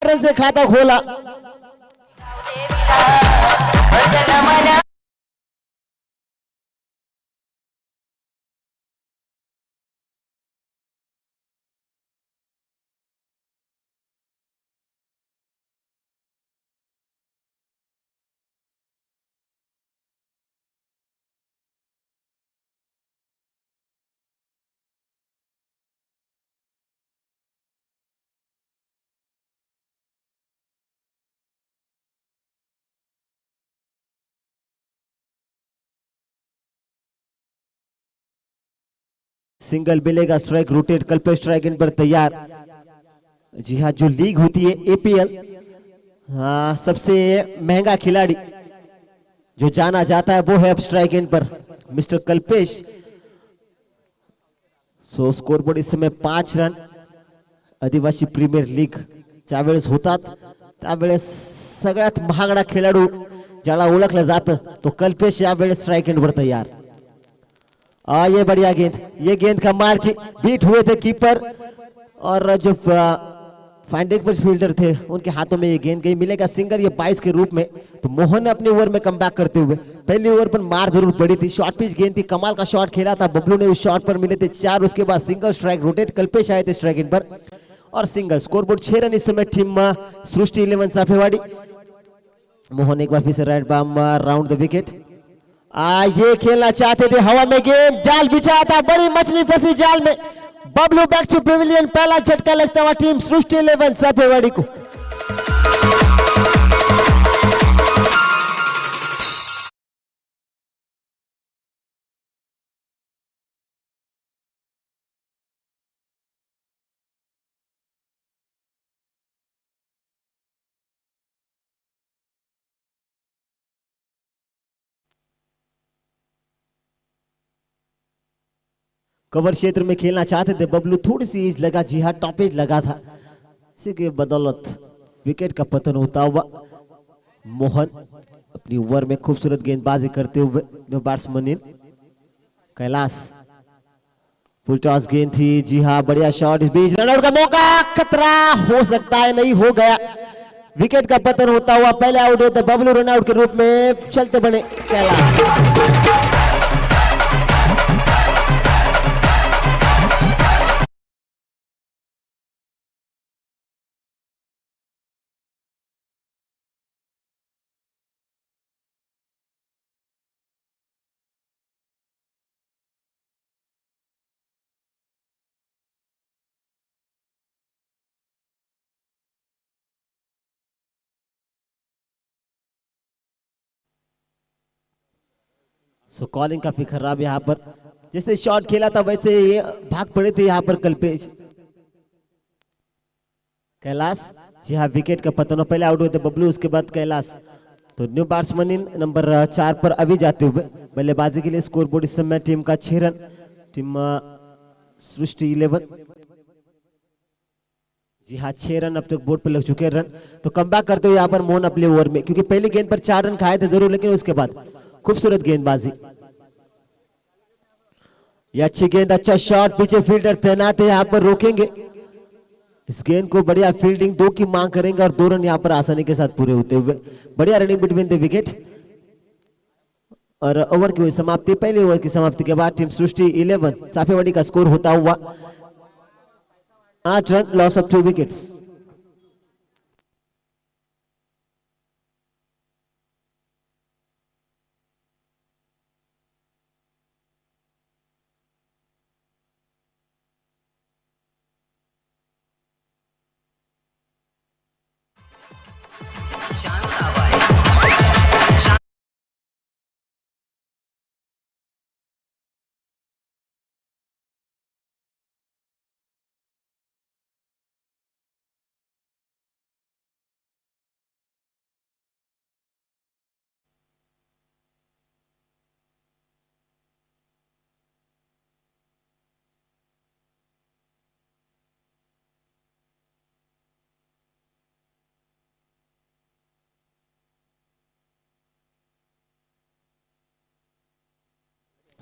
Run से खाता खोला। सिंगल मिलेगा, strike rotate, Kalpesh strike in पर तैयार। जी हाँ, जो लीग होती है एपीएल, हाँ, सबसे महंगा खिलाड़ी जो जाना जाता है वो है अब स्ट्राइक इन पर मिस्टर कल्पेश। सो स्कोरबोर्ड इस समय 5 रन। आदिवासी प्रीमियर लीग ज्या वेळेस होतात त्यावेळेस सगळ्यात महागडा खेळाडू ज्याला ओळखलं जातं तो कल्पेश या वेळेस स्ट्राइक इन पर तैयार। ये बढ़िया गेंद, ये गेंद का मार की बीट हुए थे कीपर और जो फाइंडिंग पर फील्डर थे उनके हाथों में ये गेंद गई। मिलेगा सिंगल ये 22 के रूप में। तो मोहन ने अपने ओवर में कमबैक करते हुए पहली ओवर पर मार जरूर पड़ी थी, शॉर्ट पिच गेंद थी, कमाल का शॉट खेला था बबलू ने, उस शॉट पर मिले थे 4। उसके बाद सिंगल स्ट्राइक रोटेट, कल्पेश आए थे स्ट्राइक इन पर और सिंगल। स्कोरबोर्ड 6 रन इस समय टीम सृष्टि 11 साफेवाड़ी। मोहन एक बार फिर से right arm round the wicket. ये खेलना चाहते थे, हवा में गेंद, जाल बिछाया था, बड़ी मछली फंसी जाल में। बबलू बैक टू पेविलियन, पहला झटका लगता हुआ टीम सृष्टि 11 साफेवाड़ी को। कवर क्षेत्र में खेलना चाहते थे बबलू, थोड़ी सी एज लगा, जी हाँ टॉप एज लगा था, इसी के बदौलत विकेट का पतन होता हुआ। मोहन अपनी ओवर में खूबसूरत गेंदबाजी करते हुए बैट्समैन कैलाश। फुल टॉस गेंद थी, जी हाँ बढ़िया शॉट, इस बीच रनआउट का मौका, खतरा हो सकता है, नहीं हो गया। विकेट का पतन होता हुआ पहले आउट होता बबलू, रनआउट के रूप में चलते बने कैलाश। सो कॉलिंग काफी खराब यहाँ पर, जिसने शॉट खेला था वैसे ये भाग पड़े थे यहाँ पर कल्पेश। कैलाश, जी हाँ विकेट का पतन, पहले आउट हुए थे बबलू, उसके बाद कैलाश। तो न्यू बैट्समैन इन नंबर 4 पर अभी जाते हुए बल्लेबाजी के लिए। स्कोरबोर्ड इस समय टीम का 6 रन, टीम सृष्टि 11। जी हाँ 6 रन अब तक बोर्ड पर लग चुके हैं रन। तो कमबैक करते हुए यहाँ पर मोहन अपने ओवर में, क्योंकि पहली गेंद पर 4 रन खाए थे जरूर, लेकिन उसके बाद खूबसूरत गेंदबाजी, ये अच्छी गेंद, अच्छा शॉट, पीछे फील्डर तैनात है, यहाँ पर रोकेंगे इस गेंद को। बढ़िया फील्डिंग, 2 की मांग करेंगे और 2 रन यहाँ पर आसानी के साथ पूरे होते हुए। बढ़िया रनिंग बिटवीन द विकेट और ओवर की हुई समाप्ति। पहले ओवर की समाप्ति के बाद टीम सृष्टि 11 साफेवाड़ी का स्कोर होता हुआ 8 रन, लॉस ऑफ 2 विकेट्स।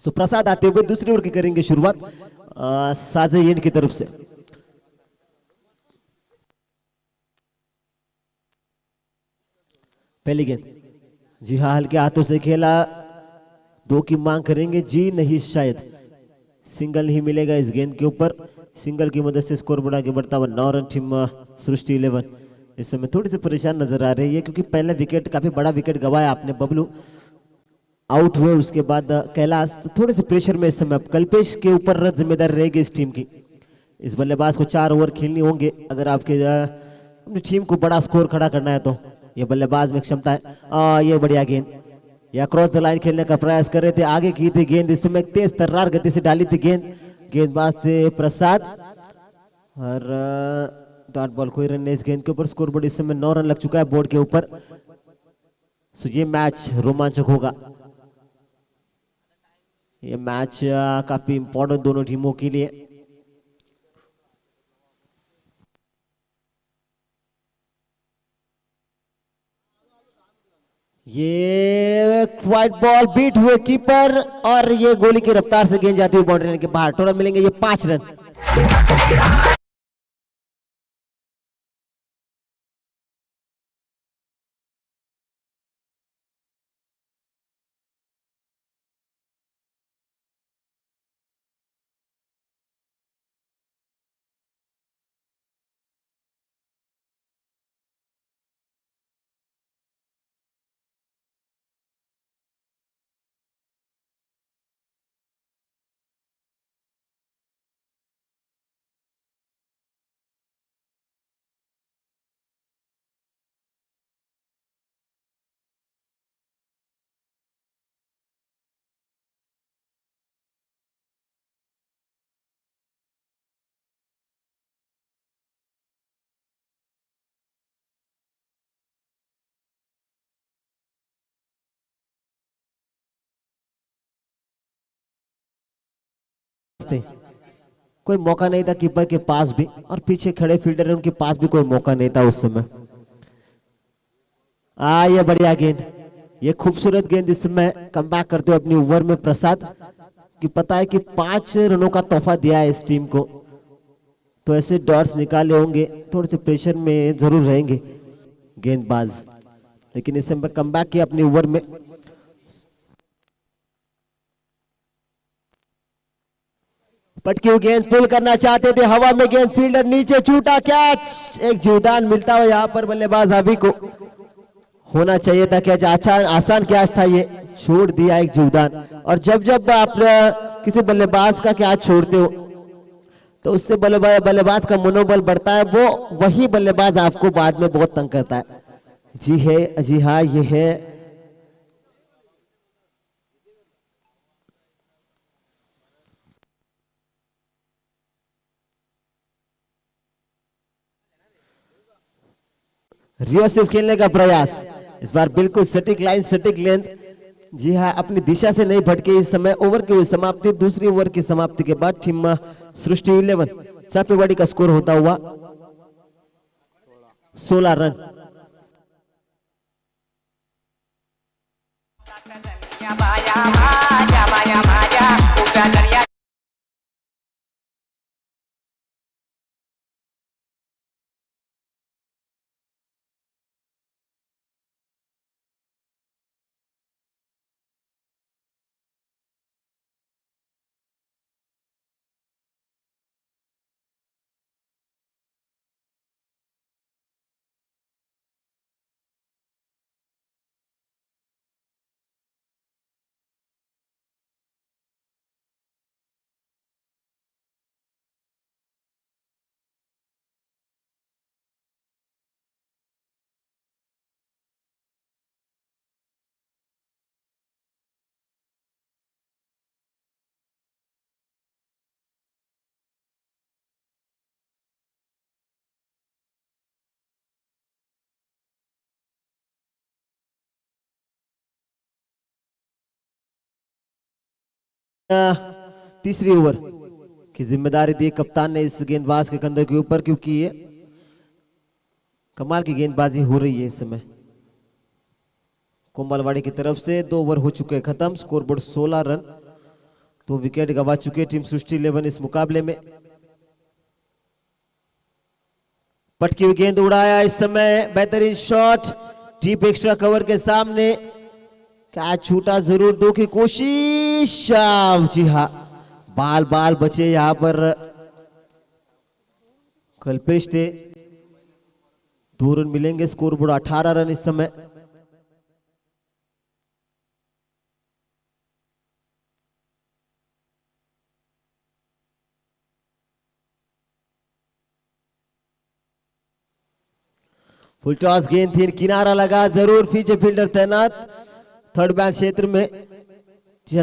सो प्रसाद आते हुए दूसरी ओवर की करेंगे शुरुआत साजे एंड की तरफ से। पहली गेंद, जी हाँ हल्के हाथों से खेला, 2 की मांग करेंगे जी नहीं, शायद सिंगल ही मिलेगा इस गेंद के ऊपर। सिंगल की मदद से स्कोर बढ़ा के बढ़ता हुआ 9 रन टीम सृष्टि 11 इस समय थोड़ी सी परेशान नजर आ रही है, क्योंकि पहला विकेट काफी बड़ा विकेट गवाया आपने, बबलू आउट हुए, उसके बाद कैलाश, तो थोड़े से प्रेशर में इस समय कल्पेश के ऊपर जिम्मेदार रहेगी इस टीम की। इस बल्लेबाज को 4 ओवर खेलनी होंगे अगर आपके अपनी टीम को बड़ा स्कोर खड़ा करना है, तो ये बल्लेबाज में क्षमता है। ये बढ़िया गेंद, या क्रॉस द लाइन खेलने का प्रयास कर रहे थे, आगे की थी गेंद, इस समय तेज तर्रार गति से डाली थी गेंद, गेंदबाज थे प्रसाद और डॉट बॉल, कोई रन नहीं इस गेंद के ऊपर। स्कोर बोर्ड इस समय 9 रन लग चुका है बोर्ड के ऊपर। सो ये मैच रोमांचक होगा, ये मैच काफी इंपॉर्टेंट दोनों टीमों के लिए। ये व्हाइट बॉल बीट हुए कीपर और ये गोली की रफ्तार से गेंद जाती हुई बाउंड्री लाइन के बाहर। टोटल मिलेंगे ये 5 रन। कोई मौका नहीं था कीपर के पास भी, और पीछे खड़े फील्डर उनके पास भी कोई मौका नहीं था उस समय। ये बढ़िया गेंद, ये खूबसूरत गेंद, इस समय कम बैक करते हुए अपनी ओवर में प्रसाद की पता है कि 5 रनों का तोहफा दिया है इस टीम को, तो ऐसे डॉट्स निकाले होंगे, थोड़े से प्रेशर में जरूर रहेंगे गेंदबाज, लेकिन इस समय कम बैक किया अपनी ओवर में। पटकी हुई गेंद पुल करना चाहते थे, हवा में गेंद, फील्डर नीचे छूटा, कैच, एक जीवदान मिलता हुआ यहाँ पर बल्लेबाज हावी को। होना चाहिए था कैच, आसान कैच था, ये छोड़ दिया एक जीवदान। और जब जब आप किसी बल्लेबाज का कैच छोड़ते हो तो उससे बल्लेबाज का मनोबल बढ़ता है, वो वही बल्लेबाज आपको बाद में बहुत तंग करता है। जी है, जी हाँ, ये है रियो सिर्फ खेलने का प्रयास, इस बार बिल्कुल सटीक लाइन, सटीक लेंथ, जी हाँ, अपनी दिशा से नहीं भटके। इस समय ओवर की समाप्ति, दूसरी ओवर की समाप्ति के बाद टीम सृष्टि 11 सबसे बड़ी का स्कोर होता हुआ 16 रन। तीसरी ओवर की जिम्मेदारी दी कप्तान ने इस गेंदबाज के कंधे के ऊपर, क्योंकि ये कमाल की गेंदबाजी हो रही है इस समय कोमलवाड़ी की तरफ से। 2 ओवर हो चुके हैं खत्म, स्कोरबोर्ड 16 रन, 2 विकेट गंवा चुके टीम सृष्टि 11 इस मुकाबले में। पटकी हुई गेंद उड़ाया इस समय, बेहतरीन शॉट, डीप एक्स्ट्रा कवर के सामने कैच छूटा जरूर, दो की कोशिश। जी हाँ, बाल बाल बचे यहां पर कल्पेश थे। 2 रन मिलेंगे, स्कोर बोर्ड 18 रन इस समय। फुल टॉस गेंद थी, किनारा लगा जरूर, पीछे फील्डर तैनात थर्ड मैन क्षेत्र में।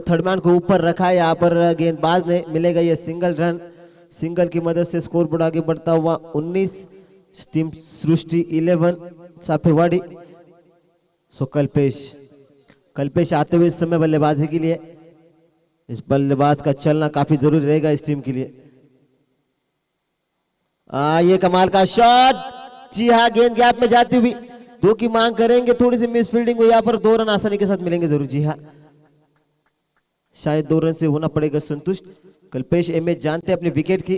थर्ड मैन को ऊपर रखा है यहाँ पर गेंदबाज ने, मिलेगा ये सिंगल रन। सिंगल की मदद से स्कोर बोर्ड आगे बढ़ता हुआ 19, टीम सृष्टि 11, साफेवाड़ी। सो कल्पेश आते हुए इस समय बल्लेबाजी के लिए। इस बल्लेबाज का चलना काफी जरूरी रहेगा इस टीम के लिए। ये कमाल का शॉट। जी हाँ, गेंद गैप में जाती हुई 2 की मांग करेंगे, थोड़ी सी मिस फील्डिंग हुई यहाँ पर, 2 रन आसानी के साथ मिलेंगे जरूर। जी हाँ, शायद 2 रन से होना पड़ेगा संतुष्ट। कल्पेश एम जानते हैं अपने विकेट की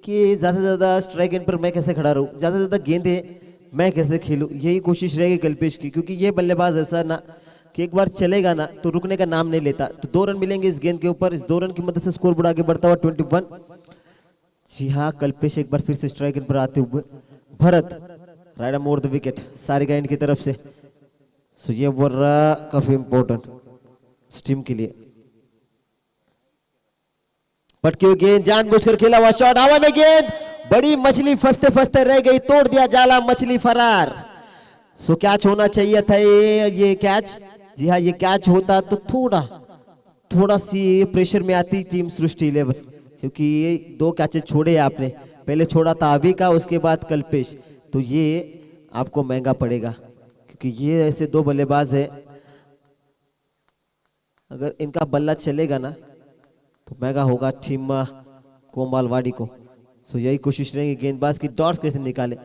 कि ज्यादा से ज्यादा स्ट्राइक एंड पर मैं कैसे खड़ा रहूं, ज्यादा से ज्यादा गेंदें मैं कैसे खेलूं, यही कोशिश रहेगी कल्पेश की। क्योंकि ये बल्लेबाज ऐसा ना कि एक बार चलेगा ना तो रुकने का नाम नहीं लेता। तो 2 रन मिलेंगे इस गेंद के ऊपर। इस 2 रन की मदद से स्कोर बोर्ड आगे बढ़ता हुआ 21। जी हाँ, कल्पेश एक बार फिर से स्ट्राइक एंड पर आते हुए। Bharat right more the wicket Sarika and की तरफ से। सो ये ओवर काफी इंपॉर्टेंट टीम के लिए। पटकी हुई गेंद, जानबूझकर खेला हुआ शॉट, हवा में गेंद, बड़ी मछली फंसते फंसते रह गई, तोड़ दिया जाला, मछली फरार। सो कैच होना चाहिए था ये कैच। जी हाँ, ये कैच होता तो थोड़ा सी प्रेशर में आती टीम सृष्टि 11, क्योंकि ये 2 कैचेस छोड़े आपने। पहले छोड़ा था अभी का, उसके बाद कल्पेश। तो ये आपको महंगा पड़ेगा, क्योंकि ये ऐसे 2 बल्लेबाज है, अगर इनका बल्ला चलेगा ना तो महंगा होगा टीम कोमालवाड़ी को। सो यही कोशिश रहेगी गेंदबाज की डॉट्स कैसे निकाले।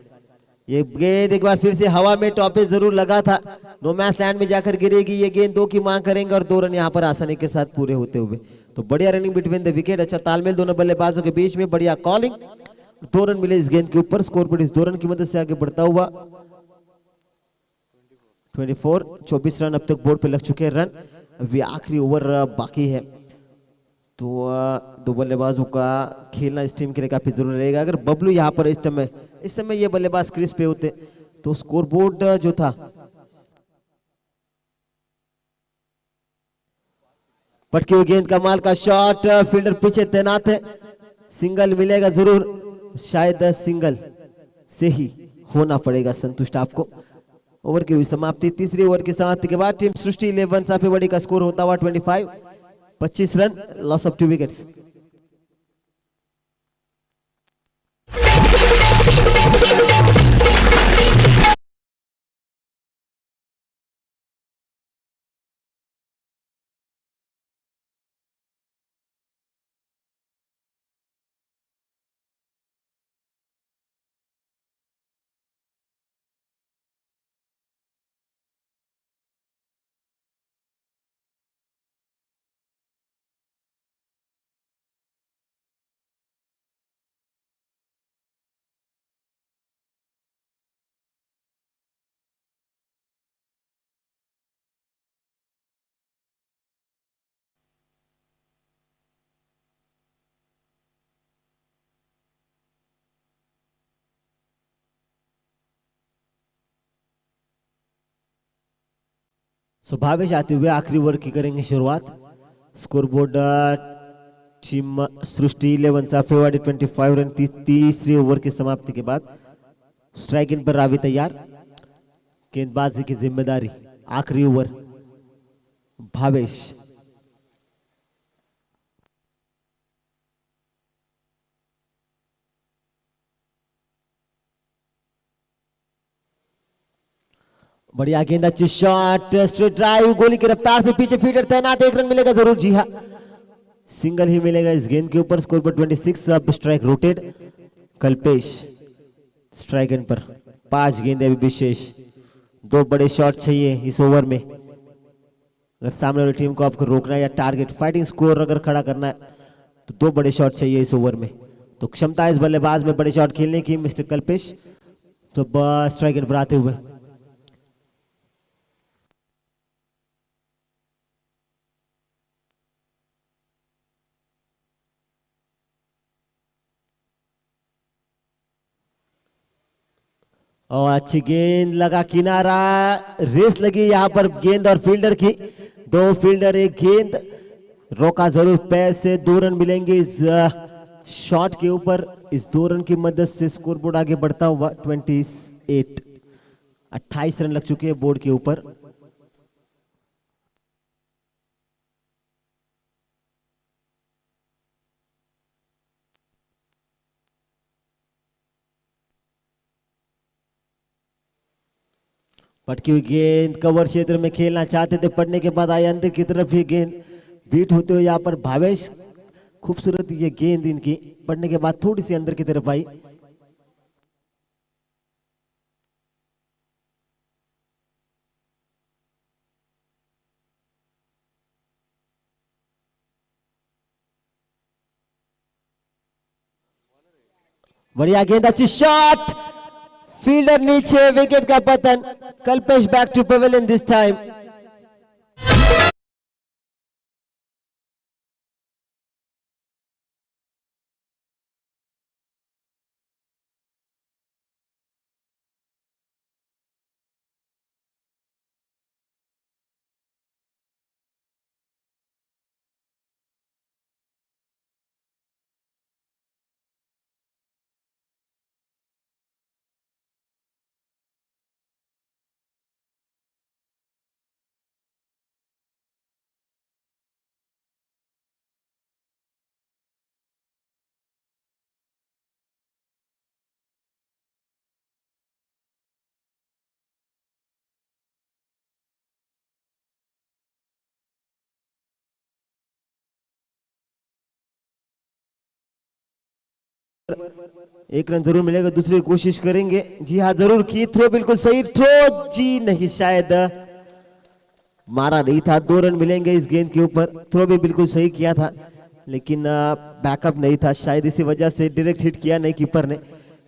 ये गेंद एक बार फिर से हवा में टॉपे जरूर लगा था, नो मैच लैंड में जाकर गिरेगी ये गेंद। 2 की मांग करेंगे और 2 रन यहाँ पर आसानी के साथ पूरे होते हुए। तो बढ़िया रनिंग बिटवीन द विकेट, अच्छा तालमेल दोनों बल्लेबाजों के बीच में, बढ़िया कॉलिंग। 2 रन मिले इस गेंद के ऊपर। स्कोर बोर्ड इस 2 रन की मदद से आगे बढ़ता हुआ 24 रन अब तक बोर्ड पे लग चुके हैं रन। अभी आखिरी ओवर बाकी है, तो 2 बल्लेबाजों का खेलना इस टीम के लिए काफी जरूरी रहेगा। अगर बबलू यहाँ पर इस समय ये बल्लेबाज क्रीज पे होते तो स्कोर बोर्ड जो था, पटकी हुई गेंद, कमाल का शॉट, फील्डर पीछे तैनात है, सिंगल मिलेगा जरूर। शायद सिंगल से ही होना पड़ेगा संतुष्ट आपको। ओवर की हुई समाप्ति। तीसरी ओवर की समाप्ति के बाद टीम सृष्टि 11 साफेवाड़ी का स्कोर होता हुआ 25 run, loss of 2 wickets. Bhavesh आते हुए आखिरी ओवर की करेंगे शुरुआत। Score board team Srishti 11 साफेवाड़ी 25 run. तीसरी ओवर की समाप्ति के बाद स्ट्राइक इन पर रावी तैयार, गेंदबाजी की जिम्मेदारी आखिरी ओवर भावेश। बढ़िया गेंद, अच्छी शॉट, स्ट्रेट ड्राइव, गोली की रफ्तार से पीछे फील्डर तैनात, 1 रन मिलेगा जरूर। जी हाँ, सिंगल ही मिलेगा इस गेंद के ऊपर। स्कोर पर 26, अब strike rotated. Kalpesh strike end पर 5 गेंद अभी विशेष, 2 बड़े शॉट चाहिए इस ओवर में। अगर सामने वाली टीम को आपको रोकना है या टारगेट फाइटिंग स्कोर अगर खड़ा करना है तो 2 बड़े शॉट चाहिए इस ओवर में। तो क्षमता इस बल्लेबाज में बड़े शॉट खेलने की मिस्टर कल्पेश। तो स्ट्राइक एंड पर आते हुए और अच्छी गेंद लगा किनारा। रेस लगी यहाँ पर गेंद और फील्डर की। दो फील्डर एक गेंद। रोका जरूर पैर से। 2 रन मिलेंगे इस शॉट के ऊपर। इस 2 रन की मदद से स्कोरबोर्ड आगे बढ़ता हुआ 28 रन लग चुके हैं बोर्ड के ऊपर। पटकी हुई गेंद कवर क्षेत्र में खेलना चाहते थे, पड़ने के बाद आए अंदर की तरफ ये गेंद बीट होते हुए यहाँ पर भावेश। खूबसूरत ये गेंद इनकी पड़ने के बाद थोड़ी सी अंदर की तरफ आई। बढ़िया गेंद, अच्छी शॉट। फील्डर नीचे, विकेट का पतन। Kalpesh back to pavilion this time. एक रन जरूर मिलेगा, दूसरी कोशिश करेंगे। जी हाँ, जरूर की। थ्रो बिल्कुल सही। थ्रो जी नहीं, शायद मारा नहीं था। 2 रन मिलेंगे इस गेंद के ऊपर। थ्रो भी बिल्कुल सही किया था, लेकिन बैकअप नहीं था, शायद इसी वजह से डायरेक्ट हिट किया नहीं कीपर ने।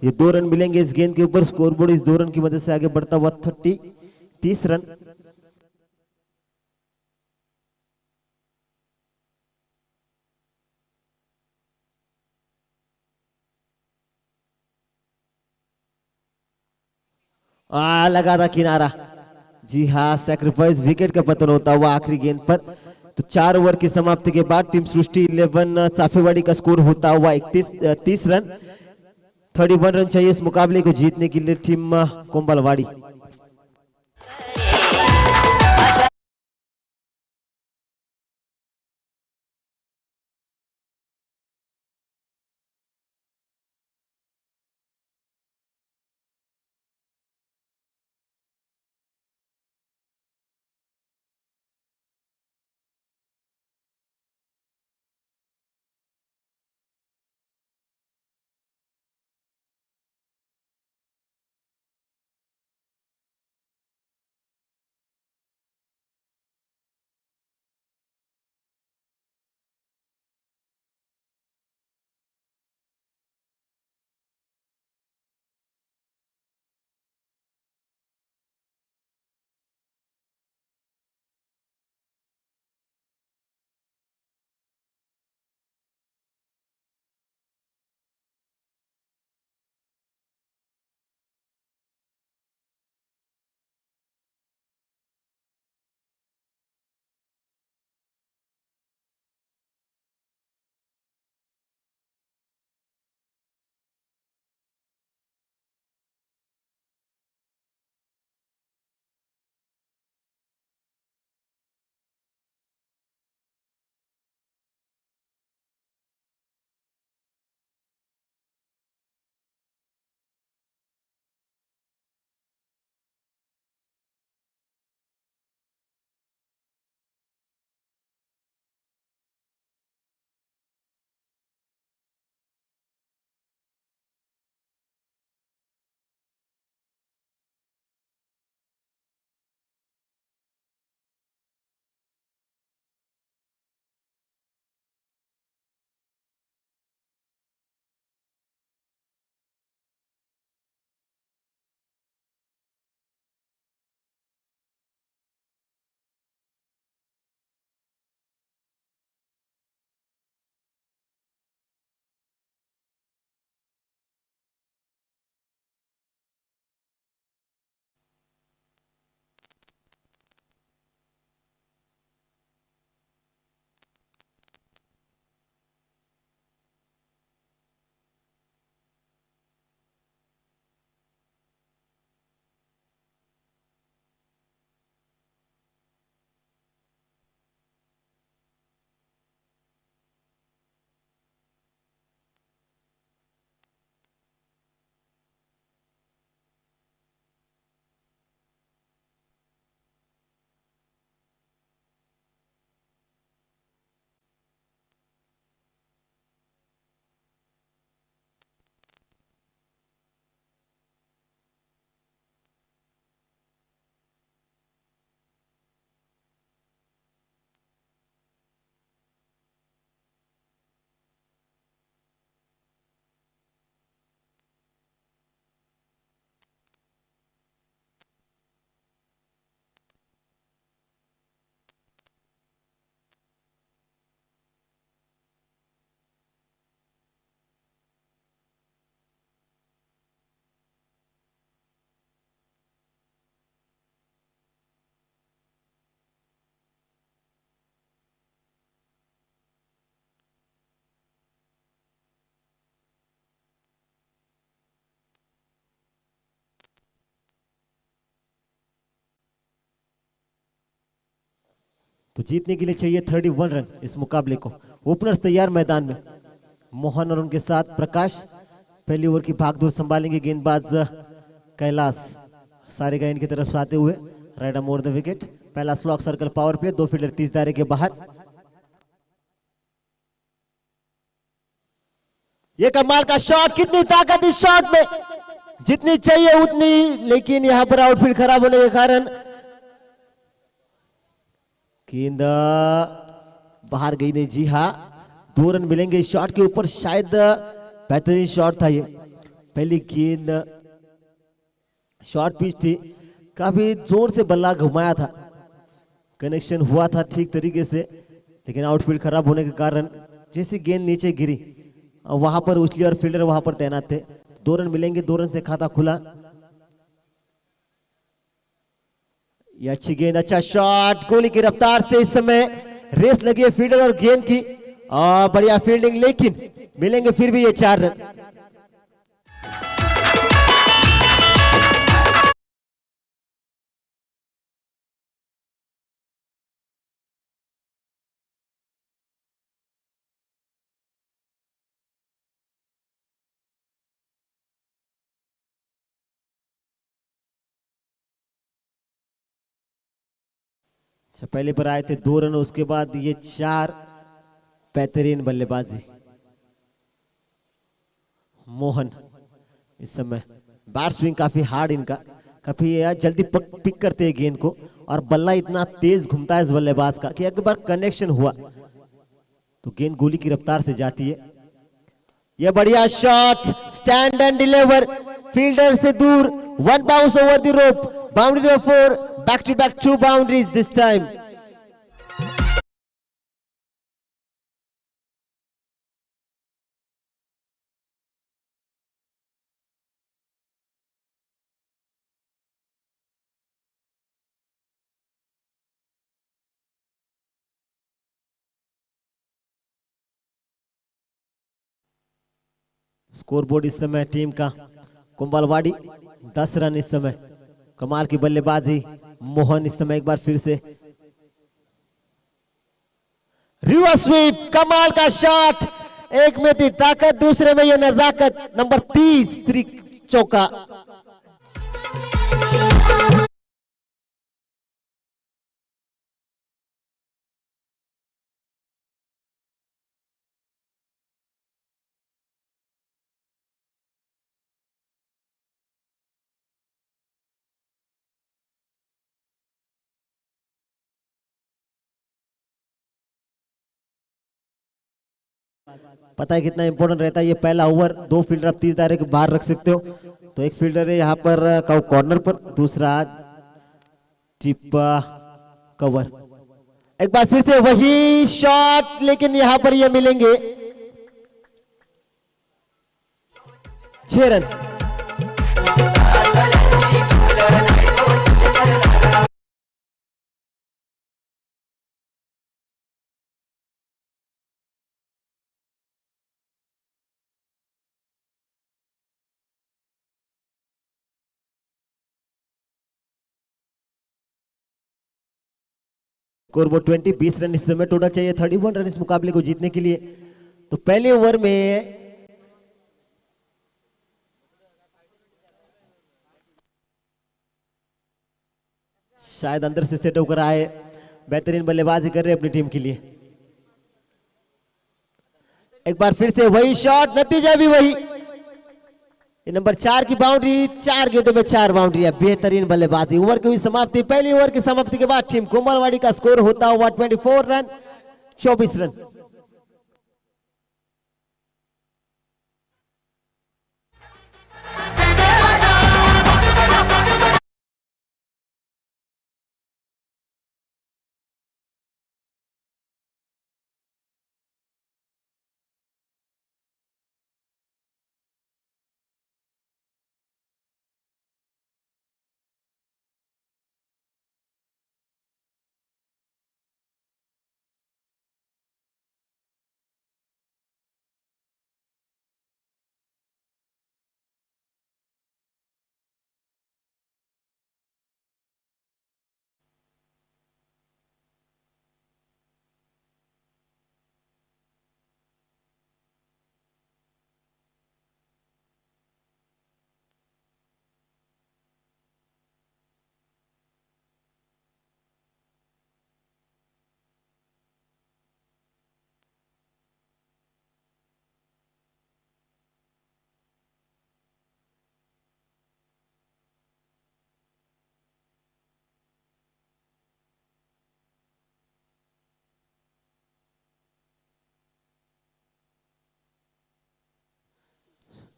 ये 2 रन मिलेंगे इस गेंद के ऊपर। स्कोरबोर्ड इस 2 रन की मदद से आगे बढ़ता हुआ 30 रन। लगा था किनारा। जी हाँ, सैक्रिफाइस विकेट का पतन होता हुआ आखिरी गेंद पर। तो 4 ओवर की समाप्ति के बाद टीम सृष्टि 11 चाफेवाड़ी का स्कोर होता हुआ 30 रन। 31 रन चाहिए इस मुकाबले को जीतने के लिए टीम कोंबलवाड़ी। तो जीतने के लिए चाहिए 31 रन इस मुकाबले को। ओपनर्स तैयार मैदान में, मोहन और उनके साथ प्रकाश। पहली ओवर की भागदौड़ संभालेंगे गेंदबाज कैलाश, सारे गाइन की तरफ से आते हुए राइट मोर द विकेट। पहला slog circle power play, 2 fielder 30 दायरे के बाहर। ये कमाल का शॉट, कितनी ताकत इस शॉट में, जितनी चाहिए उतनी, लेकिन यहां पर आउटफील्ड खराब होने के कारण गेंद बाहर गई नहीं। जी हाँ, 2 रन मिलेंगे इस शॉट के ऊपर। शायद बेहतरीन शॉट था ये। पहली गेंद शॉर्ट पिच थी, काफी जोर से बल्ला घुमाया था, कनेक्शन हुआ था ठीक तरीके से, लेकिन आउटफील्ड खराब होने के कारण जैसे गेंद नीचे गिरी वहां पर उछली और फील्डर वहां पर तैनात थे। 2 रन मिलेंगे, 2 रन से खाता खुला। ये अच्छी गेंद, अच्छा शॉट, गोली की रफ्तार से इस समय रेस लगी है फील्डर और गेंद की, और बढ़िया फील्डिंग, लेकिन मिलेंगे फिर भी ये 4 रन। पहले पर आए थे 2 रन, उसके बाद ये 4। बेहतरीन बल्लेबाजी मोहन। इस समय बैट स्विंग काफी हार्ड इनका, काफी जल्दी पिक करते हैं गेंद को, और बल्ला इतना तेज घूमता है इस बल्लेबाज का कि एक बार कनेक्शन हुआ तो गेंद गोली की रफ्तार से जाती है। यह बढ़िया shot, stand and deliver, fielder से दूर, 1 bounce over the rope, boundary number 4, back to back 2 boundaries this time. Scoreboard इस समय टीम का कुंभलवाड़ी 10 रन इस समय। कमाल की बल्लेबाजी मोहन इस समय एक बार फिर से, रिवर्स स्वीप, कमाल का शॉट, एक में थी ताकत, दूसरे में यह नजाकत। नंबर 30 चौका। पता है कितना इंपॉर्टेंट रहता है ये पहला ओवर। 2 फील्डर आप 30 दायरे के बाहर रख सकते हो, तो एक फील्डर है यहाँ पर कॉर्नर पर, दूसरा टिप कवर। एक बार फिर से वही शॉट, लेकिन यहां पर ये मिलेंगे 6 रन। स्कोरबोर्ड 20, 20 रन इस समय टोटल चाहिए 31 रन इस मुकाबले को जीतने के लिए। तो पहले ओवर में शायद अंदर से सेट होकर आए, बेहतरीन बल्लेबाजी कर रहे हैं अपनी टीम के लिए। एक बार फिर से वही शॉट, नतीजा भी वही। ये नंबर 4 की बाउंड्री, 4 गेंदों में 4 बाउंड्री है। बेहतरीन बल्लेबाजी। ओवर की हुई समाप्ति, पहली ओवर की समाप्ति के बाद टीम कोमलवाड़ी का स्कोर होता हुआ 24 रन, 24 रन।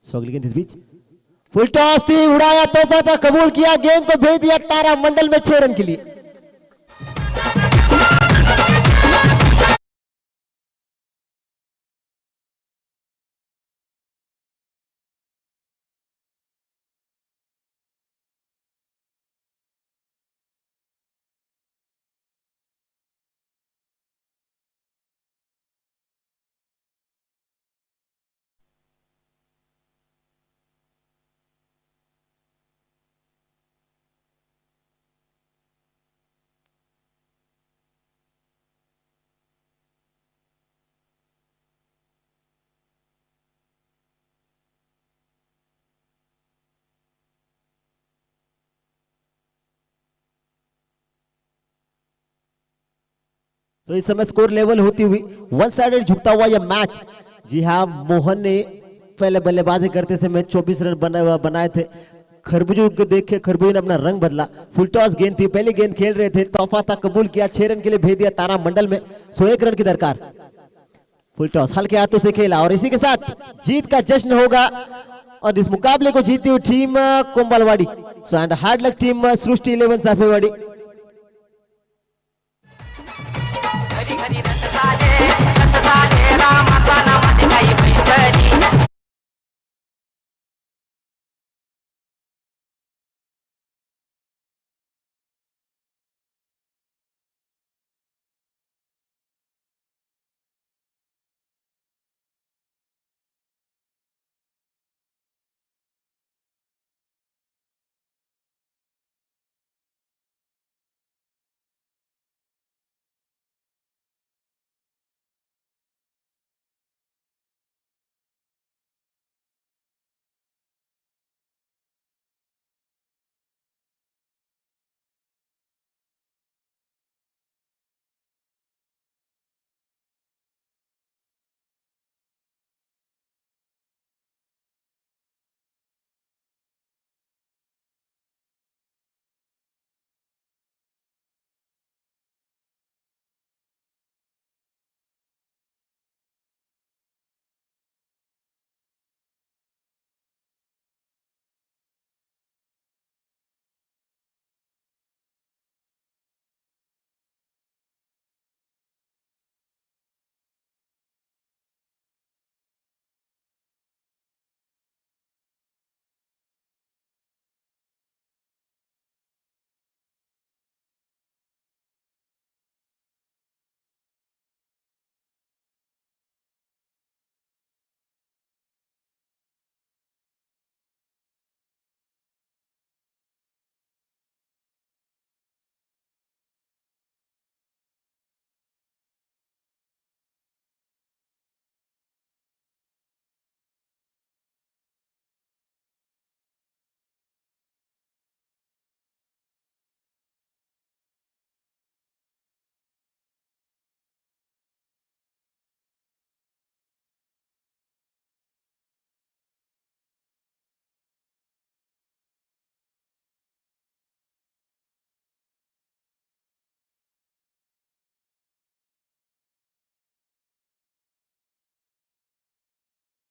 अगली गेंद इस बीच फुल टॉस थी, उड़ाया, तोहफा था, कबूल किया, गेंद को भेज दिया तारा मंडल में 6 रन के लिए। तो इस समय स्कोर लेवल होती हुई वन साइडेड झुकता हुआ यह मैच। जी हाँ, मोहन ने पहले बल्लेबाजी करते समय 24 रन बनाए थे। खरबूजे को देखे खरबूजे ने अपना रंग बदला। फुल टॉस गेंद थी, पहली गेंद खेल रहे थे, तोहफा था, कबूल किया, 6 रन के लिए भेज दिया तारा मंडल में। 101 रन की दरकार। फुल टॉस हल्के हाथों से खेला और इसी के साथ जीत का जश्न होगा। और इस मुकाबले को जीती हुई team Kombalwadi, so and hard luck team Srishti 11 Safewadi. Hari Hari रस साजे राम